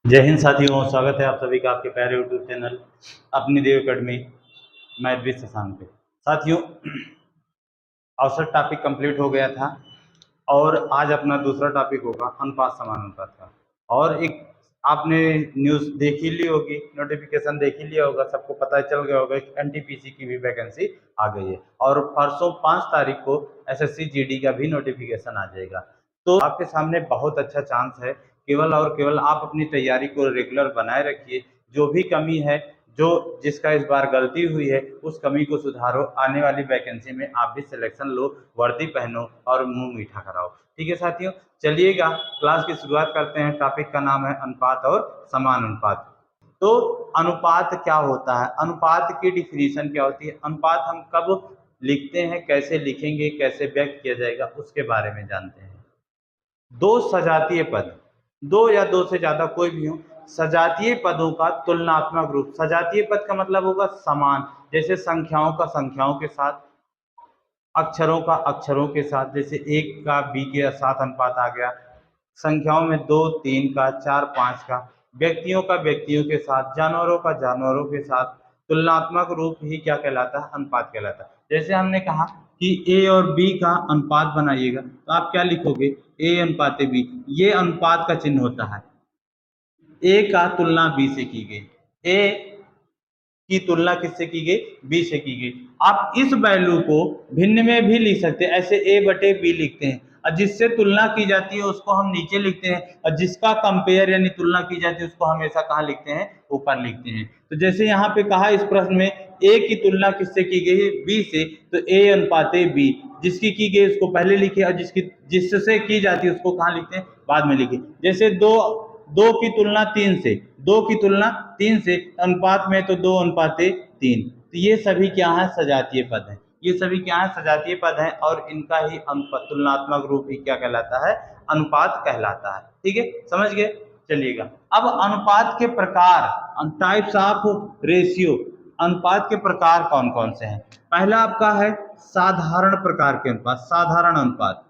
जय हिंद साथियों, स्वागत है आप सभी का आपके प्यारे यूट्यूब चैनल अपनी देव अकेडमी। मैं द्विज शशांक पे। साथियों, अवसर टॉपिक कंप्लीट हो गया था और आज अपना दूसरा टॉपिक होगा अनुपात समानुपात का। और एक आपने न्यूज़ देख ही ली होगी, नोटिफिकेशन देख ही लिया होगा, सबको पता चल गया होगा कि एनटीपीसी की भी वैकेंसी आ गई है और परसों 5 तारीख को एसएससी जीडी का भी नोटिफिकेशन आ जाएगा। तो आपके सामने बहुत अच्छा चांस है। केवल और केवल आप अपनी तैयारी को रेगुलर बनाए रखिए। जो भी कमी है, जो जिसका इस बार गलती हुई है, उस कमी को सुधारो। आने वाली वैकेंसी में आप भी सिलेक्शन लो, वर्दी पहनो और मुंह मीठा कराओ। ठीक है साथियों, चलिएगा क्लास की शुरुआत करते हैं। टॉपिक का नाम है अनुपात और समानुपात। तो अनुपात क्या होता है, अनुपात की डिफिनीशन क्या होती है, अनुपात हम कब लिखते हैं, कैसे लिखेंगे, कैसे व्यक्त किया जाएगा, उसके बारे में जानते हैं। दो सजातीय पद, दो या दो से ज्यादा कोई भी हो, सजातीय पदों का तुलनात्मक रूप। सजातीय पद का मतलब होगा समान, जैसे संख्याओं का संख्याओं के साथ, अक्षरों का अक्षरों के साथ। जैसे 1 का बी के साथ अनुपात आ गया, संख्याओं में 2 3 का, 4 5 का, व्यक्तियों का व्यक्तियों के साथ, जानवरों का जानवरों के साथ। तुलनात्मक रूप ही क्या कहलाता है, अनुपात कहलाता है। जैसे हमने कहा कि ए और बी का अनुपात बनाइएगा, तो आप क्या लिखोगे, ए अनुपात बी। ये अनुपात का चिन्ह होता है। ए का तुलना बी से की गई, ए की तुलना किससे की गई, बी से की गई। आप इस वैल्यू को भिन्न में भी लिख सकते हैं, ऐसे ए बटे बी लिखते हैं, और जिससे तुलना की जाती है उसको हम नीचे लिखते हैं, और जिसका कंपेयर यानी तुलना की जाती है उसको हमेशा कहाँ लिखते हैं, ऊपर लिखते हैं। तो जैसे यहाँ पे कहा इस प्रश्न में, ए की तुलना किससे की गई है, बी से, तो ए अनुपात बी। जिसकी की गई उसको पहले लिखे, और जिससे की जाती है उसको कहाँ लिखते हैं, बाद में लिखे। जैसे दो दो की तुलना 3 से, दो की तुलना 3 से अनुपात में, तो 2 अनुपात 3। तो ये सभी क्या है, सजातीय पद हैं। ये सभी क्या है, सजातीय पद हैं, और इनका ही तुलनात्मक रूप ही क्या कहलाता है, अनुपात कहलाता है। ठीक है, समझ गए। चलिएगा, अब अनुपात के प्रकार, टाइप्स ऑफ रेशियो। अनुपात के प्रकार कौन कौन से हैं। पहला आपका है साधारण प्रकार के अनुपात, साधारण अनुपात।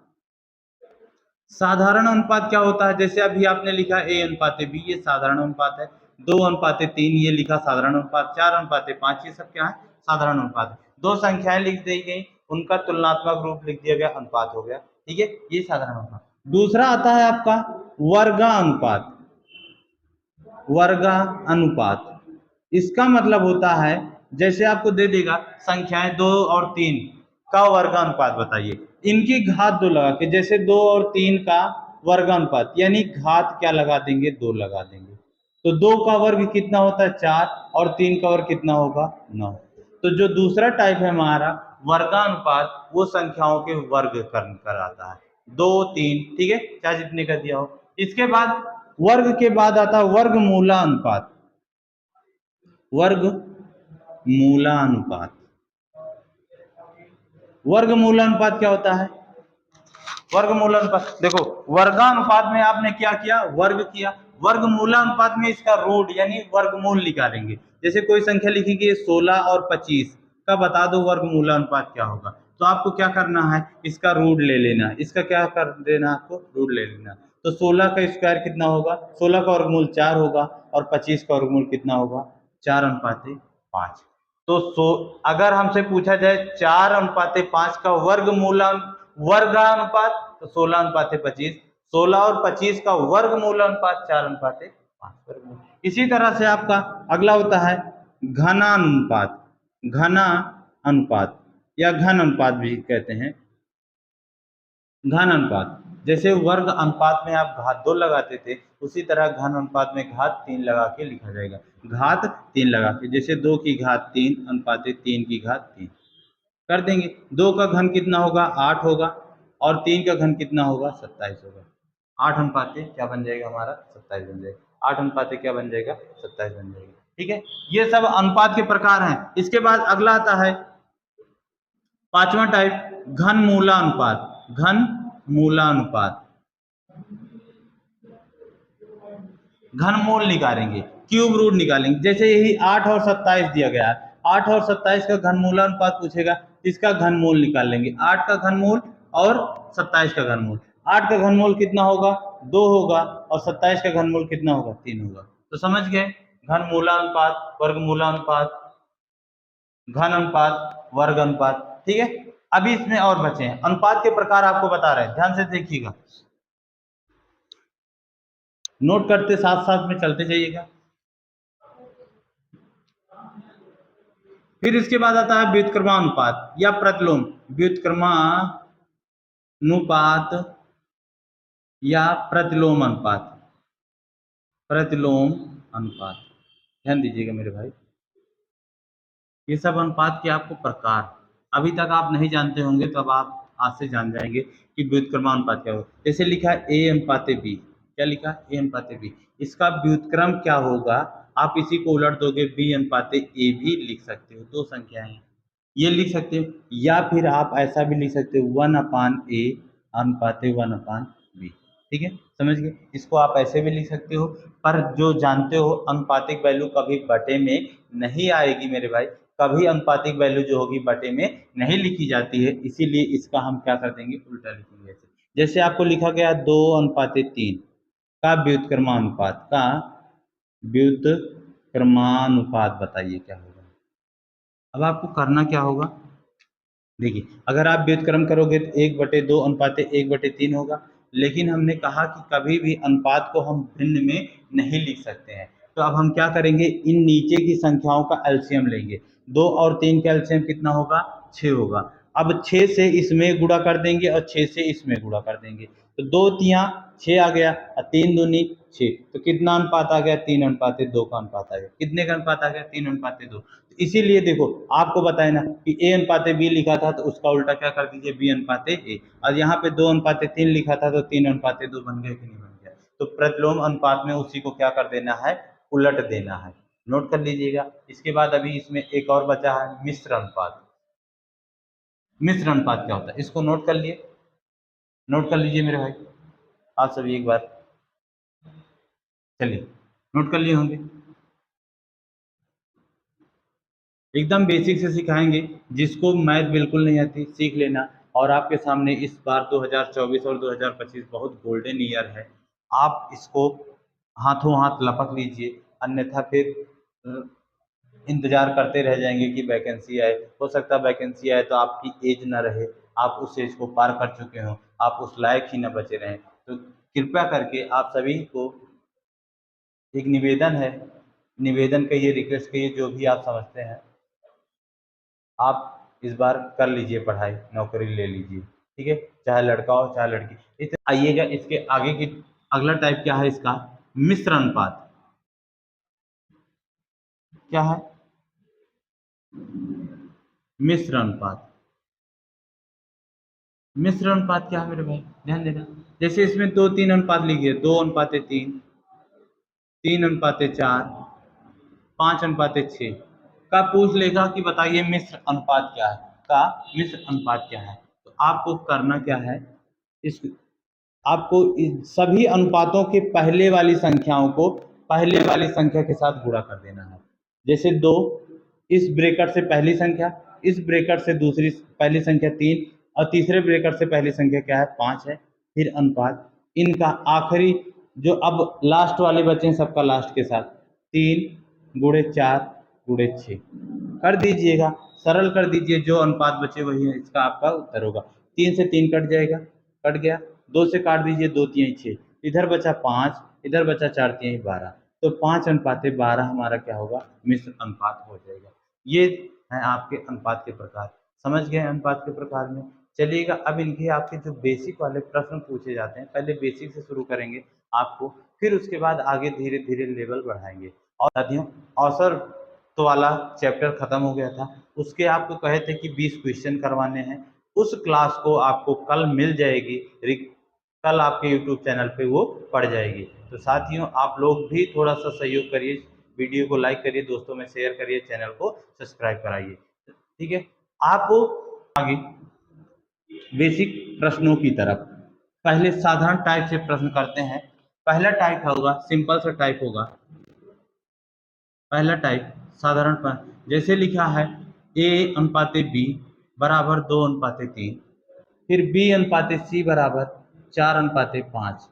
साधारण अनुपात क्या होता है, जैसे अभी आपने लिखा ए अनुपात बी, ये साधारण अनुपात है। 2 अनुपात 3, ये लिखा साधारण अनुपात। 4 अनुपात 5, ये सब क्या है, साधारण अनुपात है। दो संख्याएं लिख दी गई, उनका तुलनात्मक रूप लिख दिया गया, अनुपात हो गया। ठीक है, ये साधारण अनुपात। दूसरा आता है आपका वर्गानुपात। वर्गानुपात, इसका मतलब होता है, जैसे आपको दे देगा संख्याएं 2 और 3 का वर्गानुपात बताइए, इनकी घात 2 लगा के, जैसे 2 और 3 का वर्गानुपात, यानी घात क्या लगा देंगे, 2 लगा देंगे। तो 2 का वर्ग कितना होता है, 4, और 3 का वर्ग कितना होगा, 9। तो जो दूसरा टाइप है हमारा वर्गानुपात, वो संख्याओं के वर्ग कराता है, 2 3, ठीक है, चाहे जितने का दिया हो। इसके बाद वर्ग के बाद आता है वर्गमूलानुपात। वर्गमूलानुपात, वर्गमूलानुपात क्या होता है, वर्गमूलानुपात देखो, वर्गानुपात में आपने क्या किया, वर्ग किया। वर्गमूलानुपात में इसका रूट यानी वर्गमूल निकालेंगे। जैसे कोई संख्या लिखेंगे 16 और 25 का बता दो वर्गमूलानुपात क्या होगा, तो आपको क्या करना है, इसका रूट ले लेना है। इसका क्या कर देना, आपको रूट ले लेना। तो 16 का स्क्वायर कितना होगा, 16 का वर्गमूल 4 होगा, और 25 का वर्गमूल कितना होगा, 4 अनुपात 5। तो अगर हमसे पूछा जाए 4 अनुपात 5 का वर्गानुपात, तो 16 अनुपात 25, 16 और 25 का वर्गमूल अनुपात 4 अनुपात 5। इसी तरह से आपका अगला होता है घनानुपात। घना अनुपात या घन अनुपात भी कहते हैं। घन अनुपात, जैसे वर्ग अनुपात में आप घात 2 लगाते थे, उसी तरह घन अनुपात में घात 3 लगा के लिखा जाएगा। घात 3 लगा के, जैसे 2 की घात 3 अनुपात 3 की घात 3 कर देंगे। 2 का घन कितना होगा, 8 होगा, और 3 का घन कितना होगा, 27 होगा। 8 अनुपात क्या बन जाएगा हमारा, 27 बन जाएगा। 8 अनुपात क्या बन जाएगा, 27 बन जाएगा। ठीक है, ये सब अनुपात के प्रकार हैं। इसके बाद अगला आता है 5वां टाइप घनमूलानुपात। घनमूलानुपात, घनमूल निकालेंगे, क्यूब रूट निकालेंगे। जैसे यही 8 और 27 दिया गया है, 8 और 27 का घनमूलानुपात पूछेगा, इसका घनमूल निकाल लेंगे। 8 का घनमूल और 27 का घनमूल, 8 का घनमूल कितना होगा, 2 होगा, और 27 का घनमूल कितना होगा, 3 होगा। तो समझ गए, घनमूलानुपात, वर्गमूलानुपात, घन अनुपात, वर्ग अनुपात। ठीक है, अभी इसमें और बचे हैं अनुपात के प्रकार, आपको बता रहे हैं, ध्यान से देखिएगा, नोट करते साथ साथ में चलते जाइएगा। फिर इसके बाद आता है व्युत्क्रमानुपात या प्रतिलोम, व्युत्क्रमानुपात या प्रतिलोम अनुपात, प्रतिलोम अनुपात। ध्यान दीजिएगा मेरे भाई, ये सब अनुपात के आपको प्रकार अभी तक आप नहीं जानते होंगे, तो अब आप आज से जान जाएंगे कि व्युत्क्रमानुपात क्या होगा। जैसे लिखा है ए अनुपाते बी, क्या लिखा है, ए अनुपाते बी, इसका व्युत्क्रम क्या होगा, आप इसी को उलट दोगे, बी अनुपाते ए भी लिख सकते हो, दो संख्याएं हैं, ये लिख सकते हो, या फिर आप ऐसा भी लिख सकते हो 1/a अनुपाते 1/b। ठीक है, समझ गए, इसको आप ऐसे भी लिख सकते हो, पर जो जानते हो अनुपातिक वैल्यू कभी बटे में नहीं आएगी मेरे भाई, कभी अनुपातिक वैल्यू जो होगी बटे में नहीं लिखी जाती है, इसीलिए इसका हम क्या कर देंगे, उल्टा लिखेंगे। जैसे आपको लिखा गया 2/3 का व्युत्क्रमानुपात, का व्युत्क्रमानुपात बताइए क्या होगा। अब आपको करना क्या होगा, देखिए अगर आप व्युत्क्रम करोगे तो 1/2 अनुपाते 1/3 होगा, लेकिन हमने कहा कि कभी भी अनुपात को हम भिन्न में नहीं लिख सकते हैं, तो अब हम क्या करेंगे, इन नीचे की संख्याओं का एलसीएम लेंगे। 2 और 3 का एलसीएम कितना होगा, 6 होगा। अब 6 से इसमें गुणा कर देंगे और 6 से इसमें गुणा कर देंगे, तो 2 तिया 6 आ गया और 3 दूनी 6, तो कितना अनुपात आ गया, 3/2 का अनुपात आ गया। कितने का अनुपात आ गया, 3/2। इसीलिए देखो आपको बताए ना कि ए अनुपाते बी लिखा था, तो उसका उल्टा क्या कर दीजिए, बी अनुपाते ए, और यहाँ पे 2/3 लिखा था, तो 3/2 बन गया कि नहीं बन गया। तो प्रतिलोम अनुपात में उसी को क्या कर देना है, उलट देना है, नोट कर लीजिएगा। इसके बाद अभी इसमें एक और बचा है मिश्र अनुपात। मिश्र अनुपात क्या होता है, इसको नोट कर लिए, नोट कर लीजिए मेरे भाई, आप सभी एक बार, चलिए नोट कर लिए होंगे, एकदम बेसिक से सिखाएंगे, जिसको मैथ बिल्कुल नहीं आती सीख लेना। और आपके सामने इस बार 2024 और 2025 बहुत गोल्डन ईयर है, आप इसको हाथों हाथ लपक लीजिए, अन्यथा फिर इंतजार करते रह जाएंगे कि वैकेंसी आए, हो सकता है वैकेंसी आए तो आपकी एज ना रहे, आप उस एज को पार कर चुके हो, आप उस लायक ही न बचे रहें। तो कृपया करके आप सभी को एक निवेदन है, निवेदन कहिए, रिक्वेस्ट कहिए, जो भी आप समझते हैं, आप इस बार कर लीजिए पढ़ाई, नौकरी ले लीजिए, ठीक है, चाहे लड़का हो चाहे लड़की। इस आइएगा इसके आगे की, अगला टाइप क्या है इसका, मिश्र अनुपात। क्या है, मिश्र अनुपात। मिश्र अनुपात क्या है मेरे भाई, ध्यान देना, जैसे इसमें 2-3 अनुपात लिखिए, 2/3, 3/4, 5/6 का पूछ लेगा कि बताइए मिश्र अनुपात क्या है, का मिश्र अनुपात क्या है। तो आपको करना क्या है, इस आपको इन सभी अनुपातों के पहले वाली संख्याओं को पहले वाली संख्या के साथ गुणा कर देना है। जैसे 2, इस ब्रैकेट से पहली संख्या, इस ब्रैकेट से दूसरी पहली संख्या 3, और तीसरे ब्रैकेट से पहली संख्या क्या है, 5 है। फिर अनुपात, इनका आखिरी जो अब लास्ट वाले बचे हैं सबका लास्ट के साथ, 3 × 4 × 6 कर दीजिएगा, सरल कर दीजिए, जो अनुपात बचे वही है, इसका आपका उत्तर होगा। 3 से 3 कट जाएगा, कट गया, 2 से काट दीजिए, 2×3 = 6, इधर बचा 5, इधर बचा 4×3 = 12, तो 5/12 हमारा क्या होगा, मिश्र अनुपात हो जाएगा। ये है आपके अनुपात के प्रकार, समझ गए अनुपात के प्रकार में। चलिएगा अब इनके आपके जो बेसिक वाले प्रश्न पूछे जाते हैं, पहले बेसिक से शुरू करेंगे आपको, फिर उसके बाद आगे धीरे धीरे लेवल बढ़ाएंगे। और साथियों, अवसर तो वाला चैप्टर खत्म हो गया था, उसके आपको कहे थे कि 20 क्वेश्चन करवाने हैं, उस क्लास को आपको कल मिल जाएगी, कल आपके यूट्यूब चैनल पे वो पड़ जाएगी। तो साथियों आप लोग भी थोड़ा सा सहयोग करिए, वीडियो को लाइक करिए, दोस्तों में शेयर करिए, चैनल को सब्सक्राइब कराइए, ठीक है। आपको आगे बेसिक प्रश्नों की तरफ, पहले साधारण टाइप से प्रश्न करते हैं। पहला टाइप होगा, सिंपल सा टाइप होगा, पहला टाइप साधारण पर, जैसे लिखा है A/B = 2/3, फिर B/C = 4:5।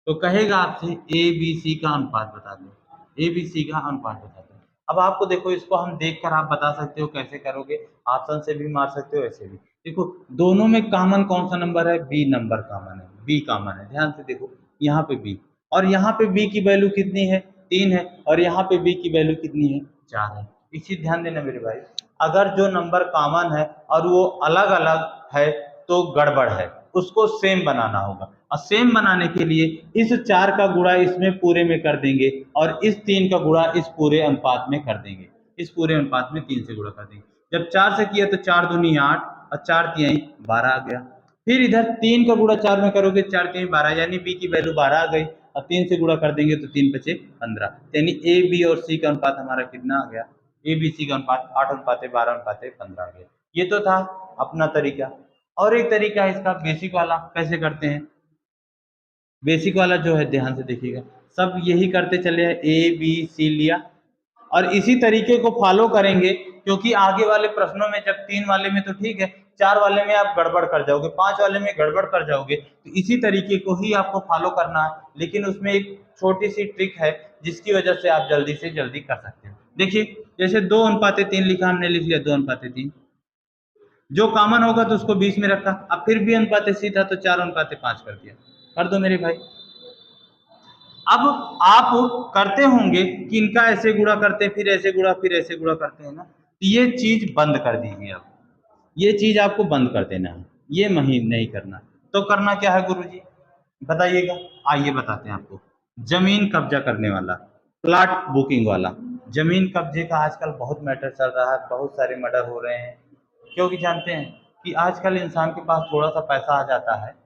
तो कहेगा आपसे ए बी सी का अनुपात बता दो, ए बी सी का अनुपात बता दो। अब आपको देखो, इसको हम देखकर आप बता सकते हो कैसे करोगे, ऑप्शन से भी मार सकते हो, ऐसे भी। देखो दोनों में कॉमन कौन सा नंबर है, बी नंबर कॉमन है, बी कॉमन है। ध्यान से देखो, यहाँ पे बी, और यहाँ पे बी की वैल्यू कितनी है, 3 है, और यहाँ पे बी की वैल्यू कितनी है, 4 है। इसी ध्यान देना मेरे भाई, अगर जो नंबर कॉमन है और वो अलग अलग है तो गड़बड़ है, उसको सेम बनाना होगा। और सेम बनाने के लिए इस 4 का गुणा इसमें पूरे में कर देंगे, और इस 3 का गुणा इस पूरे अनुपात में कर देंगे, इस पूरे अनुपात में 3 से गुणा कर देंगे। जब 4 से किया तो 4 दूनी 8 और 4 तिहाई 12 आ गया। फिर इधर 3 का गुणा 4 में करोगे, 4 तिहाई 12, यानी बी की वैल्यू 12 आ गई, और 3 से गुणा कर देंगे तो 3 बचे 15, यानी ए बी और सी का अनुपात हमारा कितना आ गया, ए बी सी का अनुपात 8:12:15 आ गया। ये तो था अपना तरीका। और एक तरीका है इसका बेसिक वाला, कैसे करते हैं। बेसिक वाला जो है, ध्यान से देखिएगा, सब यही करते चले, ए बी सी लिया, और इसी तरीके को फॉलो करेंगे, क्योंकि आगे वाले प्रश्नों में जब 3 वाले में तो ठीक है, 4 वाले में आप गड़बड़ कर जाओगे, 5 वाले में गड़बड़ कर जाओगे, तो इसी तरीके को ही आपको फॉलो करना है। लेकिन उसमें एक छोटी सी ट्रिक है जिसकी वजह से आप जल्दी से जल्दी कर सकते हो। देखिए, जैसे 2:3 लिखा, हमने लिख लिया 2:3, जो कॉमन होगा तो उसको 20 में रखा, अब फिर भी अनुपात सी था तो 4:5 कर दिया। कर दो मेरे भाई। अब आप करते होंगे कि इनका ऐसे गुणा करते, फिर ऐसे गुणा, फिर ऐसे गुणा करते हैं ना, तो ये चीज बंद कर दीजिए आप, ये चीज आपको बंद कर देना है, ये नहीं करना। तो करना क्या है गुरुजी, बताइएगा। आइए बताते हैं आपको। जमीन कब्जा करने वाला, प्लॉट बुकिंग वाला, जमीन कब्जे का आजकल बहुत मैटर चल रहा है, बहुत सारे मर्डर हो रहे हैं, क्योंकि जानते हैं कि आजकल इंसान के पास थोड़ा सा पैसा आ जाता है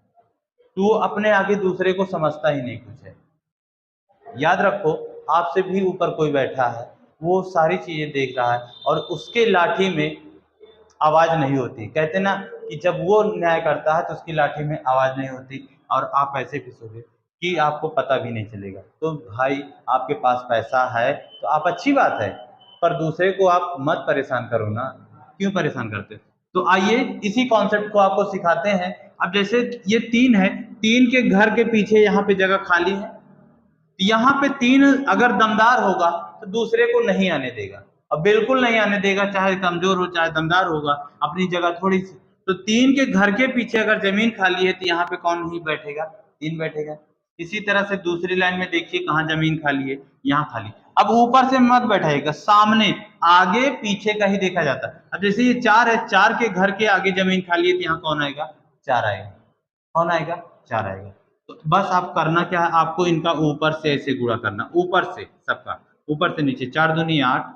तो वो अपने आगे दूसरे को समझता ही नहीं कुछ है। याद रखो, आपसे भी ऊपर कोई बैठा है, वो सारी चीजें देख रहा है, और उसके लाठी में आवाज नहीं होती। कहते ना कि जब वो न्याय करता है तो उसकी लाठी में आवाज नहीं होती, और आप ऐसे घिसोगे कि आपको पता भी नहीं चलेगा। तो भाई, आपके पास पैसा है तो आप, अच्छी बात है, पर दूसरे को आप मत परेशान करो ना, क्यों परेशान करते हो। तो आइए इसी कॉन्सेप्ट को आपको सिखाते हैं। अब जैसे ये 3 है, 3 के घर के पीछे यहाँ पे जगह खाली है, यहाँ पे 3 अगर दमदार होगा तो दूसरे को नहीं आने देगा, अब बिल्कुल नहीं आने देगा, चाहे कमजोर हो चाहे दमदार होगा, अपनी जगह थोड़ी सी। तो 3 के घर के पीछे अगर जमीन खाली है तो यहाँ पे कौन नहीं बैठेगा, 3 बैठेगा। इसी तरह से दूसरी लाइन में देखिए, कहाँ जमीन खाली है, यहाँ खाली। अब ऊपर से मत बैठाइएगा, सामने आगे पीछे का ही देखा जाता है। अब जैसे ये 4 है, 4 के घर के आगे जमीन खाली है तो यहाँ कौन आएगा, 4 आएगा। कौन आएगा, 4 आएगा। तो बस आप करना क्या है, आपको इनका ऊपर से ऐसे गुणा करना, ऊपर से सबका, ऊपर से नीचे। 4 दूनी 8,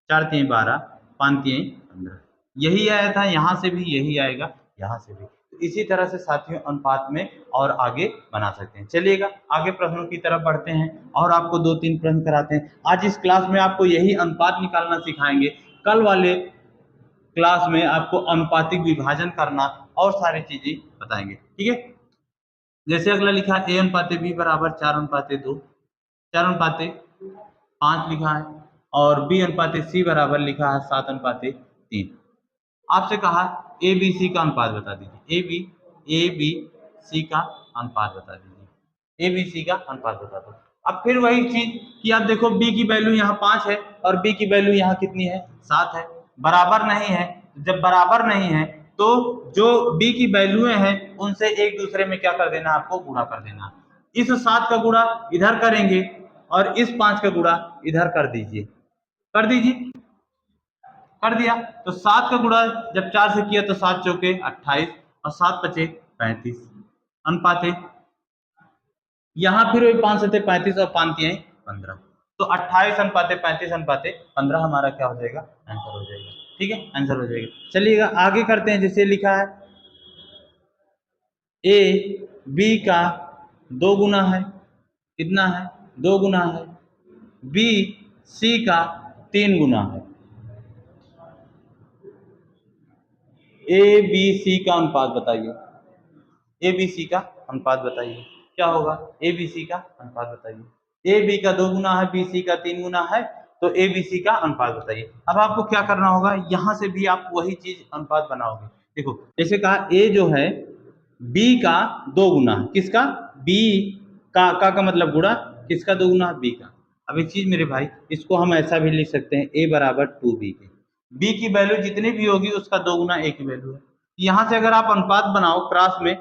4 तिहाई 12, 5 तिहाई 15, यही आया था, यहाँ से भी यही आएगा, यहाँ से भी। तो इसी तरह से साथियों अनुपात में और आगे बना सकते हैं। चलिएगा आगे प्रश्नों की तरफ बढ़ते हैं, और आपको 2-3 प्रश्न कराते हैं। आज इस क्लास में आपको यही अनुपात निकालना सिखाएंगे, कल वाले क्लास में आपको अनुपातिक विभाजन करना और सारी चीजें बताएंगे, ठीक है। जैसे अगला लिखा है A/B बराबर 4/2, 4/5 लिखा है, और B/C बराबर लिखा है 7/3। आपसे कहा ए बी सी का अनुपात बता दीजिए, ए बी सी का अनुपात बता दीजिए, ए बी सी का अनुपात बता दो। अब फिर वही चीज कि आप देखो, बी की वैल्यू यहाँ 5 है और बी की वैल्यू यहाँ कितनी है, 7 है, बराबर नहीं है। जब बराबर नहीं है तो जो बी की वैल्यूएं हैं उनसे एक दूसरे में क्या कर देना, आपको गुणा कर देना। इस 7 का गुणा इधर करेंगे और इस 5 का गुणा इधर कर दीजिए, कर दीजिए। कर दिया तो 7 का गुणा जब 4 से किया तो 7 चौके 28 और 7 पचे 35, अनुपात है। यहाँ फिर वही 5 से 35 और 5 तिहाई 15, तो 28:35:15 हमारा क्या हो जाएगा, आंसर हो जाएगा। ठीक है, आंसर हो जाएगा। चलिएगा आगे करते हैं। जैसे लिखा है ए बी का 2 गुना है, कितना है, 2 गुना है। बी सी का 3 गुना है। ए बी सी का अनुपात बताइए, ए बी सी का अनुपात बताइए क्या होगा, ए बी सी का अनुपात बताइए। ए बी का 2 गुना है, बी सी का 3 गुना है, तो ए बी सी का अनुपात बताइए। अब आपको क्या करना होगा, यहां से भी आप वही चीज अनुपात बनाओगे। देखो जैसे कहा ए जो है बी का दो गुना, किसका, बी का मतलब गुणा किसका, दो गुना बी का। अब एक चीज मेरे भाई, इसको हम ऐसा भी लिख सकते हैं a बराबर 2b के, b की वैल्यू जितनी भी होगी उसका दो गुना a की वैल्यू है। यहां से अगर आप अनुपात बनाओ क्रॉस में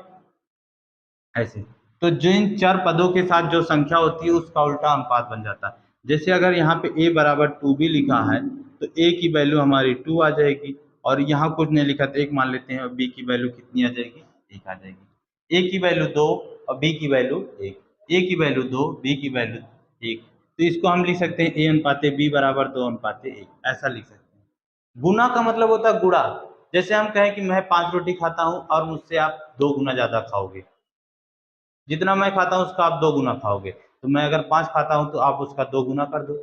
ऐसे, तो जो इन चार पदों के साथ जो संख्या होती है उसका उल्टा अनुपात बन जाता है। जैसे अगर यहाँ पे a बराबर 2b लिखा है तो a की वैल्यू हमारी 2 आ जाएगी, और यहाँ कुछ नहीं लिखा तो 1 मान लेते हैं, और b की वैल्यू कितनी आ जाएगी, 1 आ जाएगी। a की वैल्यू 2 और b की वैल्यू 1, a की वैल्यू 2, b की वैल्यू 1, तो इसको हम लिख सकते हैं a अनुपाते b बराबर 2 अनुपाते 1, ऐसा लिख सकते हैं। गुना का मतलब होता है गुणा। जैसे हम कहें कि मैं 5 रोटी खाता हूँ और मुझसे आप 2 गुना ज्यादा खाओगे, जितना मैं खाता हूँ उसका आप 2 गुना खाओगे, तो मैं अगर 5 खाता हूँ तो आप उसका 2 गुना कर दो।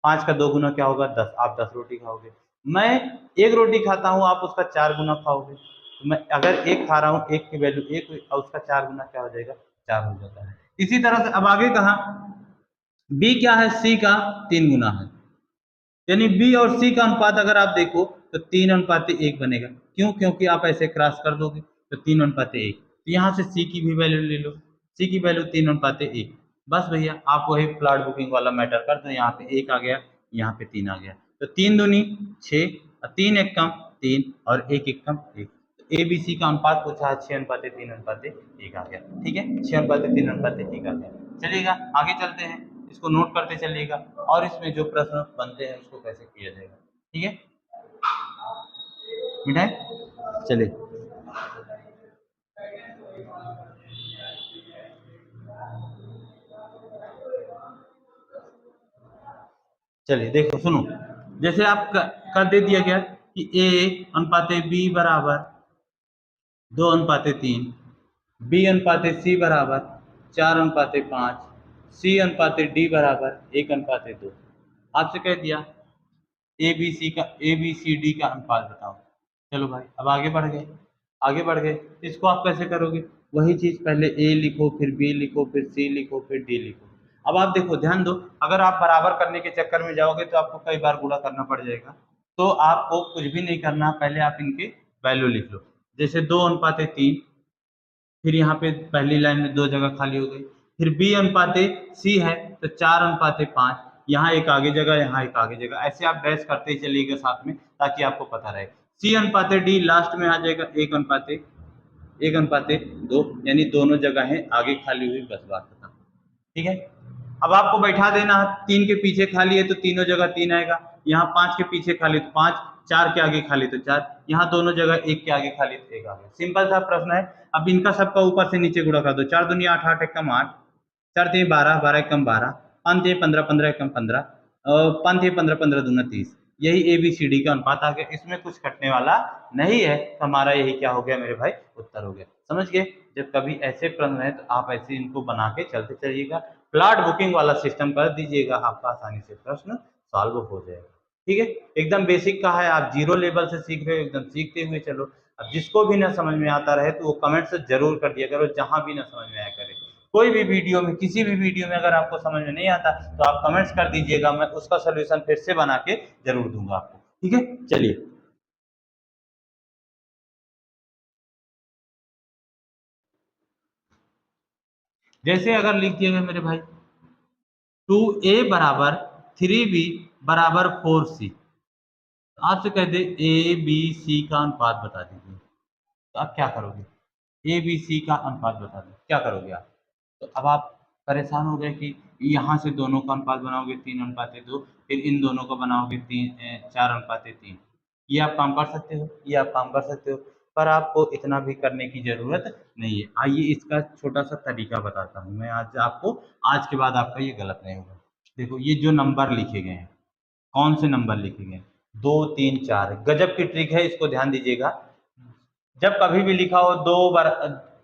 5 का 2 गुना क्या होगा, 10, आप 10 रोटी खाओगे। मैं 1 रोटी खाता हूँ, आप उसका 4 गुना खाओगे। तो मैं अगर 1 खा रहा हूँ, 1 की वैल्यू 1 और उसका 4 गुना क्या हो जाएगा, 4 हो जाता है। इसी तरह से अब आगे कहा, बी क्या है, सी का 3 गुना है, यानी बी और सी का अनुपात अगर आप देखो तो 3:1 बनेगा। क्यों, क्योंकि आप ऐसे क्रॉस कर दोगे तो 3:1, तो यहाँ से सी की भी वैल्यू ले लो, सी की वैल्यू 3:1। बस भैया आप वही प्लॉट बुकिंग वाला मैटर कर दो, यहाँ पे 1 आ गया, यहाँ पे 3 आ गया, तो 3 दूनी 6, 3 एक कम 3 और 1 एक कम 1, ए बी सी का अनुपात पूछा है 6:3:1 आ गया। ठीक है, 6:3:1 आ गया। चलिएगा आगे चलते हैं, इसको नोट करते चलिएगा, और इसमें जो प्रश्न बनते हैं उसको कैसे किया जाएगा। ठीक है मिठाई, चलिए चलिए देखो सुनो, जैसे आप कर दे दिया गया कि a अनुपाते b बराबर 2:3, b अनुपाते c बराबर 4:5, c अनुपाते d बराबर 1:2। आपसे कह दिया ए बी सी डी का अनुपात बताओ। चलो भाई अब आगे बढ़ गए, आगे बढ़ गए, इसको आप कैसे करोगे, वही चीज पहले ए लिखो, फिर बी लिखो, फिर सी लिखो, फिर डी लिखो। अब आप देखो ध्यान दो, अगर आप बराबर करने के चक्कर में जाओगे तो आपको कई बार गुणा करना पड़ जाएगा, तो आपको कुछ भी नहीं करना, पहले आप इनके वैल्यू लिख लो। जैसे 2:3, फिर यहाँ पे पहली लाइन में 2 जगह खाली हो गई, फिर बी अनुपाते सी है तो 4:5, यहाँ एक आगे जगह, यहाँ एक आगे जगह, ऐसे आप डैश करते ही चलिएगा साथ में, ताकि आपको पता रहे। सी अनुपाते डी लास्ट में आ जाएगा 1:2, यानी दोनों जगह है आगे खाली हुई, बस बात खत्म। ठीक है, अब आपको बैठा देना है, 3 के पीछे खाली है तो तीनों जगह 3 आएगा, यहाँ 5 के पीछे खाली तो 5, 4 के आगे खाली तो 4, यहाँ दोनों जगह 1 के आगे खाली तो 1 आ गया। सिंपल सा प्रश्न है। अब इनका सबका ऊपर से नीचे गुणा कर दो, 4 दूनी 8, 8 एकम 8, 4 3 12, 12 एकम 12, 5 3 15, 15 एकम 15, 5 3 15, 15 दूना 30। यही ए बी सी डी का अनुपात आ गया, इसमें कुछ कटने वाला नहीं है, हमारा यही क्या हो गया मेरे भाई, उत्तर हो गया। समझ गए, जब कभी ऐसे प्रश्न है तो आप ऐसे इनको बना के चलते चलिएगा, प्लॉट बुकिंग वाला सिस्टम कर दीजिएगा, आपका आसानी से प्रश्न सॉल्व हो जाएगा। ठीक है, एकदम बेसिक का है, आप जीरो लेवल से सीख रहे हो, एकदम सीखते हुए चलो। अब जिसको भी ना समझ में आता रहे तो वो कमेंट से जरूर कर दिया करो, जहां भी ना समझ में आया करे। कोई भी वीडियो में, किसी भी वीडियो में अगर आपको समझ में नहीं आता तो आप कमेंट्स कर दीजिएगा, मैं उसका सोल्यूशन फिर से बना के जरूर दूंगा आपको। ठीक है, चलिए जैसे अगर लिख दिया गया मेरे भाई 2a बराबर 3b बराबर 4c, आपसे कह दे ए बी सी का अनुपात बता दीजिए, तो आप क्या करोगे, ए बी सी का अनुपात बता दो, क्या करोगे आप। तो अब आप परेशान हो गए कि यहाँ से दोनों का अनुपात बनाओगे 3:2, फिर इन दोनों का बनाओगे 4:3, ये आप काम कर सकते हो, ये आप काम कर सकते हो, पर आपको इतना भी करने की जरूरत नहीं है। आइए इसका छोटा सा तरीका बताता हूँ मैं आज आपको, आज के बाद आपका ये गलत नहीं होगा। देखो ये जो नंबर लिखे गए हैं, कौन से नंबर लिखे गए, 2 3 4, गजब की ट्रिक है, इसको ध्यान दीजिएगा। जब कभी भी लिखा हो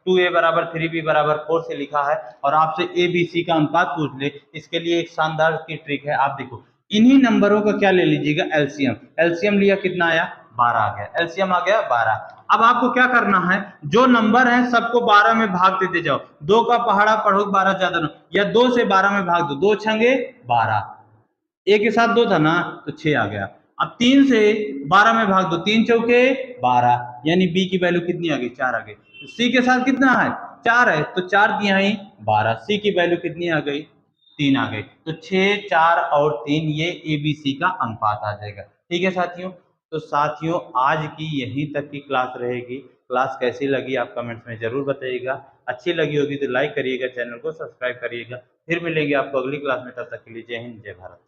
2a बराबर 3b बराबर 4 से लिखा है और आपसे ए बी सी का अनुपात पूछ ले, इसके लिए एक शानदार की ट्रिक है। आप देखो इन्हीं नंबरों का क्या ले लीजिएगा, एलसीएम। एलसीएम लिया कितना आया, 12 आ गया, एलसीएम आ गया 12। अब आपको क्या करना है, जो नंबर है सबको 12 में भाग देते जाओ, 2 का पहाड़ा पढ़ो 12 ज्यादा न, या 2 से 12 में भाग दो, 2 छंगे 12, एक के साथ 2 था ना तो 6 आ गया, अब 3 से 12 में भाग दो, 3 चौके 12, यानी बी की वैल्यू कितनी आ गई, 4 आ गई। तो सी के साथ कितना है, 4 है, तो 4 तिहाई 12, सी की वैल्यू कितनी आ गई, 3 आ गई। तो 6, 4 और 3 ये ए बी सी का अनुपात आ जाएगा। ठीक है साथियों, तो साथियों आज की यहीं तक की क्लास रहेगी। क्लास कैसी लगी आप कमेंट्स में जरूर बताइएगा। अच्छी लगी होगी तो लाइक करिएगा, चैनल को सब्सक्राइब करिएगा। फिर मिलेंगे आपको अगली क्लास में, तब तक के लिए जय हिंद जय भारत।